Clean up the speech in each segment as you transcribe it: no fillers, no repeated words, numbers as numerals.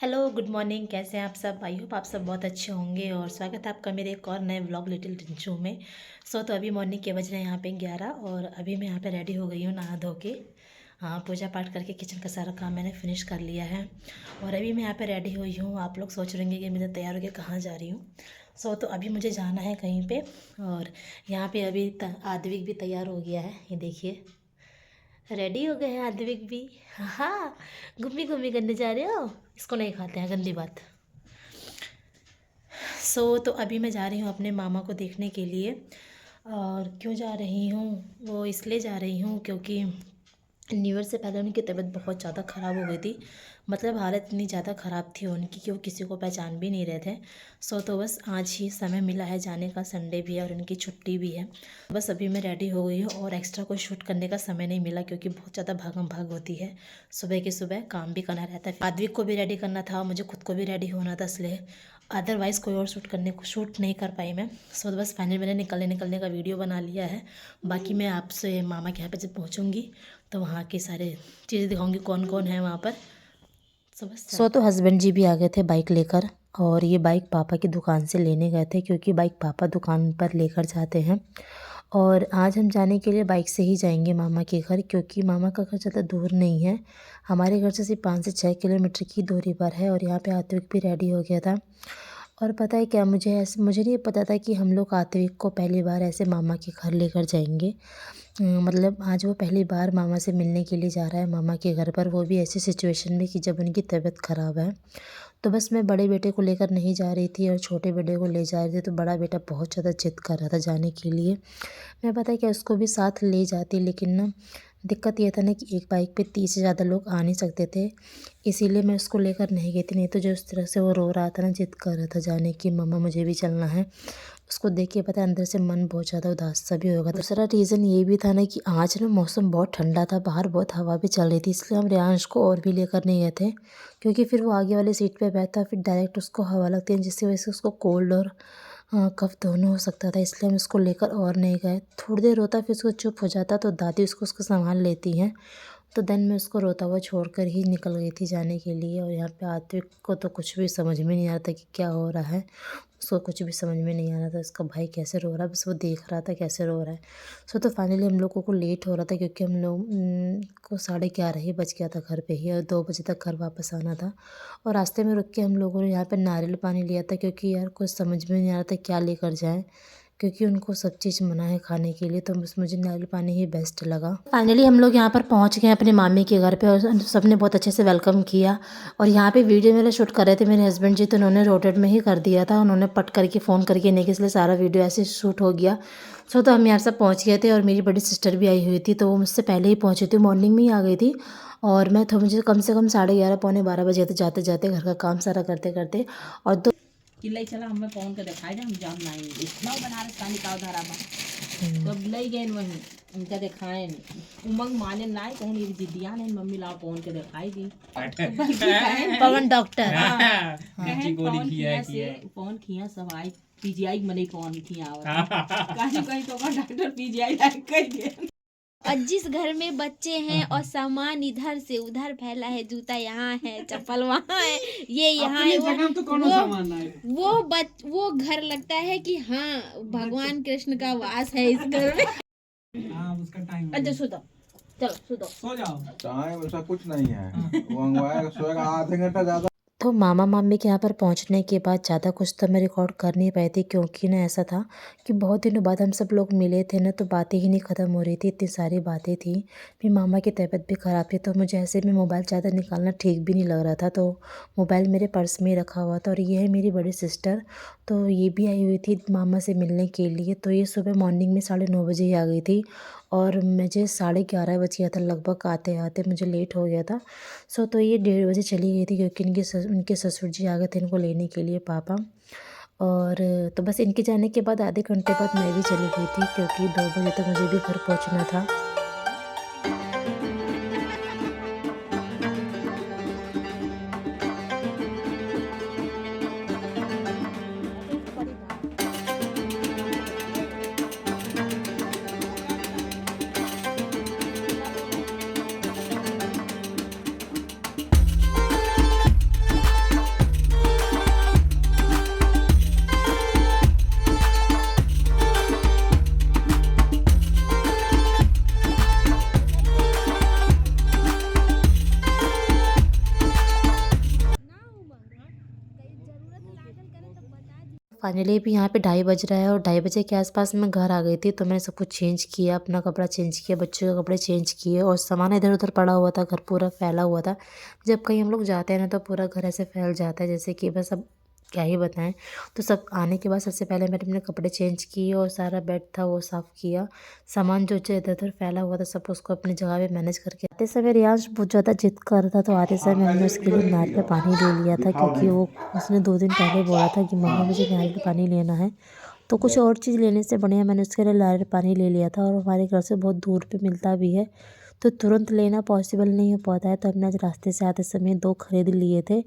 Hello good morning. कैसे हैं आप सब? आई होप आप सब बहुत अच्छे होंगे और स्वागत है आपका मेरे एक और नए व्लॉग लिटिल टिंचू में। तो अभी मॉर्निंग के बज रहे हैं यहाँ पे 11 और अभी मैं यहाँ पे रेडी हो गई हूँ नहा धो के। हाँ, पूजा पाठ करके किचन का सारा काम मैंने फिनिश कर लिया है और अभी मैं यहाँ पे रेडी हुई हूँ। आप लोग सोच रहे होंगे कि मैं तैयार होकर कहाँ जा रही हूँ। तो अभी मुझे जाना है कहीं पर और यहाँ पर अभी आद्विक भी तैयार हो गया है। ये देखिए रेडी हो गए हैं आद्विक भी। हाँ, घूमी घूमी करने जा रहे हो? इसको नहीं खाते हैं, गंदी बात। तो अभी मैं जा रही हूँ अपने मामा को देखने के लिए। और क्यों जा रही हूँ? वो इसलिए जा रही हूँ क्योंकि न्यू ईयर से पहले उनकी तबीयत बहुत ज़्यादा ख़राब हो गई थी। मतलब हालत इतनी ज़्यादा ख़राब थी उनकी कि वो किसी को पहचान भी नहीं रहे थे। तो बस आज ही समय मिला है जाने का, संडे भी है और उनकी छुट्टी भी है। बस अभी मैं रेडी हो गई हूँ और एक्स्ट्रा कोई शूट करने का समय नहीं मिला क्योंकि बहुत ज़्यादा भागम भाग होती है। सुबह के सुबह काम भी करना रहता है, आद्विक को भी रेडी करना था, मुझे खुद को भी रेडी होना था, इसलिए अदरवाइज़ कोई और शूट नहीं कर पाई मैं। बस फाइनल मैंने निकलने का वीडियो बना लिया है। बाकी मैं आपसे मामा के यहाँ पे जब पहुँचूँगी तो वहाँ की सारे चीज़ें दिखाऊंगी, कौन कौन है वहाँ पर। तो हस्बैंड जी भी आ गए थे बाइक लेकर और ये बाइक पापा की दुकान से लेने गए थे क्योंकि बाइक पापा दुकान पर लेकर जाते हैं। और आज हम जाने के लिए बाइक से ही जाएंगे मामा के घर क्योंकि मामा का घर ज़्यादा दूर नहीं है। हमारे घर से सिर्फ 5 से 6 किलोमीटर की दूरी पर है। और यहाँ पे आत्विक भी रेडी हो गया था। और पता है क्या, मुझे नहीं पता था कि हम लोग आत्विक को पहली बार ऐसे मामा के घर लेकर जाएंगे। मतलब आज वो पहली बार मामा से मिलने के लिए जा रहा है मामा के घर पर, वो भी ऐसी सिचुएशन में कि जब उनकी तबीयत ख़राब है। तो बस मैं बड़े बेटे को लेकर नहीं जा रही थी और छोटे बेटे को ले जा रही थी। तो बड़ा बेटा बहुत ज़्यादा जिद कर रहा था जाने के लिए। मैं पता है कि उसको भी साथ ले जाती, लेकिन ना दिक्कत ये था ना कि एक बाइक पे 30 से ज़्यादा लोग आ नहीं सकते थे, इसीलिए मैं उसको लेकर नहीं गई थी। नहीं तो जो उस तरह से वो रो रहा था ना, जिद कर रहा था जाने की, मम्मा मुझे भी चलना है, उसको देख के पता है अंदर से मन बहुत ज़्यादा उदास सा भी होगा। दूसरा रीज़न ये भी था ना कि आज ना मौसम बहुत ठंडा था, बाहर बहुत हवा भी चल रही थी, इसलिए हम रेयांश को और भी लेकर नहीं गए थे क्योंकि फिर वो आगे वाली सीट पे बैठा, फिर डायरेक्ट उसको हवा लगती है जिसकी वजह से उसको कोल्ड और कफ दोनों हो सकता था, इसलिए हम उसको लेकर और नहीं गए। थोड़ी देर रोता, फिर उसको चुप हो जाता तो दादी उसको संभाल लेती हैं। तो देन मैं उसको रोता हुआ छोड़कर ही निकल गई थी जाने के लिए। और यहाँ पे आत्विक को तो कुछ भी समझ में नहीं आ रहा था कि क्या हो रहा है, उसको कुछ भी समझ में नहीं आ रहा था उसका भाई कैसे रो रहा है, बस वो देख रहा था कैसे रो रहा है। तो फाइनली हम लोगों को लेट हो रहा था क्योंकि हम लोग को 11:30 ही बज गया था घर पे ही, और 2 बजे तक घर वापस आना था। और रास्ते में रुक के हम लोगों ने यहाँ पर नारियल पानी लिया था क्योंकि यार कुछ समझ में नहीं आ रहा था क्या लेकर जाएँ, क्योंकि उनको सब चीज़ मना है खाने के लिए। तो बस मुझे नारियल पानी ही बेस्ट लगा। फाइनली हम लोग यहाँ पर पहुँच गए अपने मामी के घर पे और सबने बहुत अच्छे से वेलकम किया। और यहाँ पे वीडियो मेरे शूट कर रहे थे मेरे हस्बैंड जी, तो उन्होंने रोटेट में ही कर दिया था, उन्होंने पट करके फ़ोन करके नहीं, इसलिए सारा वीडियो ऐसे शूट हो गया। तो हम यहाँ सब पहुँच गए थे और मेरी बड़ी सिस्टर भी आई हुई थी, तो वो मुझसे पहले ही पहुँची थी, मॉर्निंग में ही आ गई थी। और मैं तो मुझे कम से कम 11:30 पौने 12 बजे थे जाते जाते, घर का काम सारा करते करते। और कि लई चला हमें फोन के दिखाई दे, हम जाम नहीं इतना बनारस का निकाल धारा में तब लई गए वहीं उनका दिखाए उमंग माने ना कहूँ ये जिदिया नहीं, मम्मी लाओ फोन के दिखाई दी पवन डॉक्टर फोन किया सब आई पीजीआई मने फोन किया कहीं कहीं तो डॉक्टर पीजीआई कह गए। और जिस घर में बच्चे हैं और सामान इधर से उधर फैला है, जूता यहाँ है, चप्पल वहाँ है, ये यहाँ है, वो घर लगता है कि हाँ भगवान कृष्ण का वास है इस घर में। उसका टाइम अच्छा सो जाओ, चलो सो जाओ। टाइम ऐसा कुछ नहीं है, वो मंगवाएगा सोएगा आधे घंटा ज़्यादा। तो मामा मामी के यहाँ पर पहुँचने के बाद ज़्यादा कुछ तो मैं रिकॉर्ड कर नहीं पाई थी क्योंकि ना ऐसा था कि बहुत दिनों बाद हम सब लोग मिले थे ना, तो बातें ही नहीं ख़त्म हो रही थी, इतनी सारी बातें थी। फिर मामा की तबीयत भी ख़राब थी तो मुझे ऐसे में मोबाइल ज़्यादा निकालना ठीक भी नहीं लग रहा था, तो मोबाइल मेरे पर्स में ही रखा हुआ था। और ये है मेरी बड़ी सिस्टर, तो ये भी आई हुई थी मामा से मिलने के लिए। तो ये सुबह मॉर्निंग में 9:30 बजे ही आ गई थी और मुझे 11:30 बज गया था लगभग, आते आते मुझे लेट हो गया था। तो ये 1:30 बजे चली गई थी क्योंकि उनके ससुर जी आ गए थे इनको लेने के लिए, पापा। और तो बस इनके जाने के बाद आधे घंटे बाद मैं भी चली गई थी क्योंकि 2 बजे तक मुझे भी घर पहुंचना था। फाइनली भी यहाँ पे 2:30 बज रहा है और 2:30 बजे के आसपास मैं घर आ गई थी। तो मैंने सब कुछ चेंज किया, अपना कपड़ा चेंज किया, बच्चों के कपड़े चेंज किए और सामान इधर उधर पड़ा हुआ था, घर पूरा फैला हुआ था। जब कहीं हम लोग जाते हैं ना तो पूरा घर ऐसे फैल जाता है जैसे कि बस अब क्या ही बताएं। तो सब आने के बाद सबसे पहले मैंने अपने कपड़े चेंज किए और सारा बेड था वो साफ़ किया। सामान जो जो इधर उधर फैला हुआ था सब उसको अपनी जगह पे मैनेज करके आते समय रियांश बहुत ज़्यादा जिद कर रहा था। तो आते समय मैंने उसके लिए नारियल पानी ले लिया था क्योंकि वो उसने 2 दिन पहले बोला था कि मम्मा मुझे नारियल पानी लेना है। तो कुछ और चीज़ लेने से बढ़िया मैंने उसके लिए नारियल पानी ले लिया था और हमारे घर से बहुत दूर पे मिलता भी है तो तुरंत लेना पॉसिबल नहीं हो पाता है। तो हमने आज रास्ते से आते समय 2 खरीद लिए थे।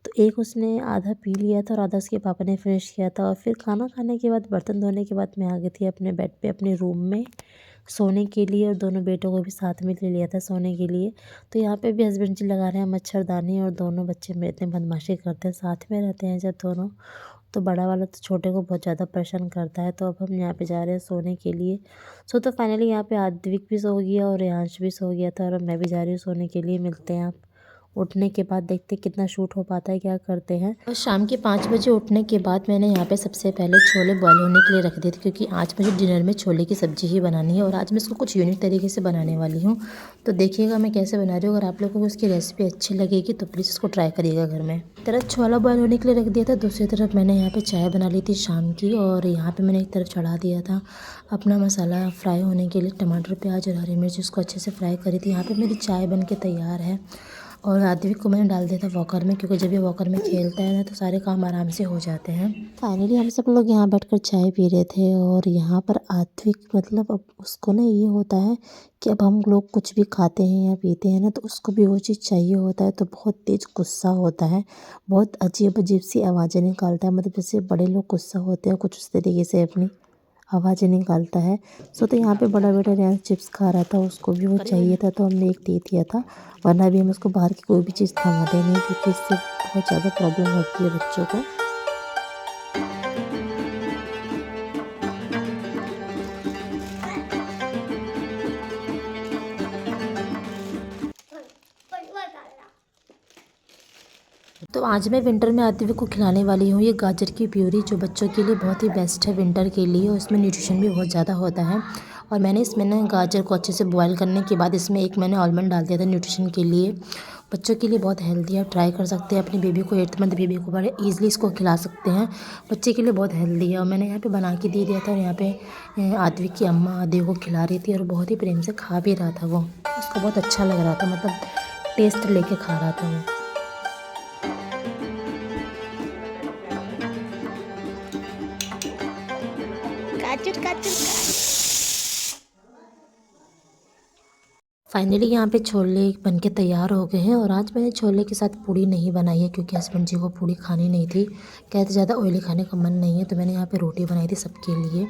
तो एक उसने आधा पी लिया था और आधा उसके पापा ने फिनिश किया था। और फिर खाना खाने के बाद बर्तन धोने के बाद मैं आ गई थी अपने बेड पे अपने रूम में सोने के लिए और दोनों बेटों को भी साथ में ले लिया था सोने के लिए। तो यहाँ पे भी हस्बैंड जी लगा रहे हैं मच्छरदानी और दोनों बच्चे मेरे इतने बदमाशी करते हैं, साथ में रहते हैं जब दोनों। तो बड़ा वाला तो छोटे को बहुत ज़्यादा परेशान करता है। तो अब हम यहाँ पे जा रहे हैं सोने के लिए। तो फाइनली यहाँ पे आद्विक भी सो गया और रियांश भी सो गया था और अब मैं भी जा रही हूँ सोने के लिए। मिलते हैं आप उठने के बाद, देखते हैं कितना शूट हो पाता है, क्या करते हैं। और शाम के 5 बजे उठने के बाद मैंने यहाँ पे सबसे पहले छोले बॉयल होने के लिए रख दिए थे क्योंकि आज मुझे डिनर में छोले की सब्ज़ी ही बनानी है और आज मैं इसको कुछ यूनिक तरीके से बनाने वाली हूँ। तो देखिएगा मैं कैसे बना रही हूँ। अगर आप लोगों को उसकी रेसिपी अच्छी लगेगी तो प्लीज़ इसको ट्राई करिएगा घर में। एक तरफ छोला बॉयल होने के लिए रख दिया था, दूसरी तरफ मैंने यहाँ पर चाय बना ली थी शाम की। और यहाँ पर मैंने एक तरफ चढ़ा दिया था अपना मसाला फ्राई होने के लिए, टमाटर प्याज और हरी मिर्च उसको अच्छे से फ्राई करी थी। यहाँ पर मेरी चाय बन के तैयार है और आद्विक को मैंने डाल दिया था वॉकर में क्योंकि जब ये वॉकर में खेलता है ना तो सारे काम आराम से हो जाते हैं। फाइनली हम सब लोग यहाँ बैठकर चाय पी रहे थे और यहाँ पर आद्विक मतलब अब उसको ना ये होता है कि अब हम लोग कुछ भी खाते हैं या पीते हैं ना तो उसको भी वो चीज़ चाहिए होता है। तो बहुत तेज़ गुस्सा होता है, बहुत अजीब अजीब सी आवाज़ें निकालता है, मतलब जैसे बड़े लोग गुस्सा होते हैं कुछ उस तरीके से अपनी आवाज़ें निकालता है। तो यहाँ पे बड़ा बेटा रियांश चिप्स खा रहा था, उसको भी वो चाहिए था तो हमने एक दे दिया था, वरना भी हम उसको बाहर की कोई भी चीज़ खवाते नहीं क्योंकि इससे बहुत ज़्यादा प्रॉब्लम होती है बच्चों को। तो आज मैं विंटर में आद्विक को खिलाने वाली हूँ ये गाजर की प्यूरी, जो बच्चों के लिए बहुत ही बेस्ट है विंटर के लिए और इसमें न्यूट्रिशन भी बहुत ज़्यादा होता है। और मैंने इसमें ना गाजर को अच्छे से बॉईल करने के बाद इसमें एक मैंने आलमंड डाल दिया था न्यूट्रिशन के लिए। बच्चों के लिए बहुत हेल्दी है, ट्राई कर सकते हैं। अपनी बेबी को 8th मंथ बेबी को बड़े ईजिली इसको खिला सकते हैं, बच्चे के लिए बहुत हेल्दी है। और मैंने यहाँ पे बना के दे दिया था और यहाँ पे आद्विक की अम्मा आद्विक को खिला रही थी और बहुत ही प्रेम से खा भी रहा था वो, उसको बहुत अच्छा लग रहा था, मतलब टेस्ट लेके खा रहा था वो। फाइनली यहाँ पे छोले बन के तैयार हो गए हैं और आज मैंने छोले के साथ पूड़ी नहीं बनाई है क्योंकि हस्बैंड जी को पूड़ी खानी नहीं थी, कहते ज़्यादा ऑयली खाने का मन नहीं है। तो मैंने यहाँ पे रोटी बनाई थी सबके लिए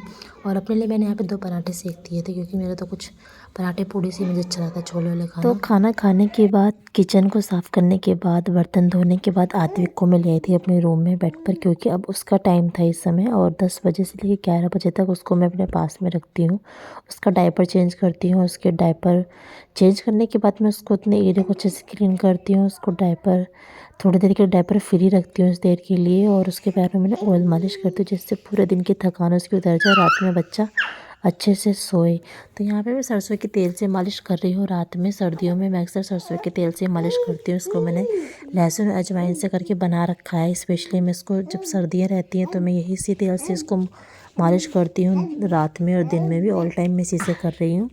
और अपने लिए मैंने यहाँ पे 2 पराठे सेक दिए थे क्योंकि मेरा तो कुछ पराठे पूड़ी से मुझे अच्छा लगता है छोले वाले खाना। तो खाना खाने के बाद किचन को साफ़ करने के बाद बर्तन धोने के बाद आद्विक को मैं ले आई थी अपने रूम में बेड पर क्योंकि अब उसका टाइम था इस समय और 10 बजे से लेकर 11 बजे तक उसको मैं अपने पास में रखती हूँ। उसका डायपर चेंज करती हूँ, उसके डायपर चेंज करने के बाद मैं उसको अपने एरिया को अच्छे से क्लीन करती हूँ, उसको डायपर थोड़ी देर के लिए डायपर फ्री रखती हूँ उस देर के लिए और उसके पैरों में मैंने ऑयल मालिश करती हूँ जिससे पूरे दिन की थकान उसकी उतर जाए, रात में बच्चा अच्छे से सोए। तो यहाँ पे मैं सरसों के तेल से मालिश कर रही हूँ रात में, सर्दियों में मैं अक्सर सरसों के तेल से मालिश करती हूँ। इसको मैंने लहसुन अजवाइन से करके बना रखा है, स्पेशली मैं इसको जब सर्दियाँ रहती हैं तो मैं यही इसी तेल से इसको मालिश करती हूँ रात में और दिन में भी, ऑल टाइम मैं इसी से कर रही हूँ।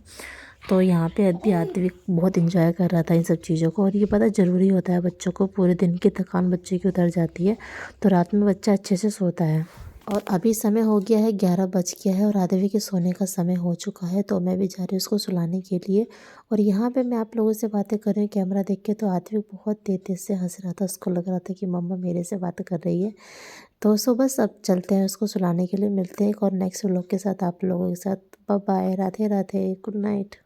तो यहाँ पे अभी आद्विक बहुत इंजॉय कर रहा था इन सब चीज़ों को और ये पता ज़रूरी होता है, बच्चों को पूरे दिन की थकान बच्चे की उतर जाती है तो रात में बच्चा अच्छे से सोता है। और अभी समय हो गया है 11 बज गया है और आद्विक के सोने का समय हो चुका है तो मैं भी जा रही हूँ उसको सुलाने के लिए। और यहाँ पे मैं आप लोगों से बातें कर रही हूँ कैमरा देख के, तो आद्विक बहुत तेज से हंस रहा था, उसको लग रहा था कि मम्मा मेरे से बात कर रही है। तो सो बस अब चलते हैं उसको सुलाने के लिए, मिलते हैं एक और नेक्स्ट व्लॉग के साथ आप लोगों के साथ। Bye bye, Radhe Radhe, good night.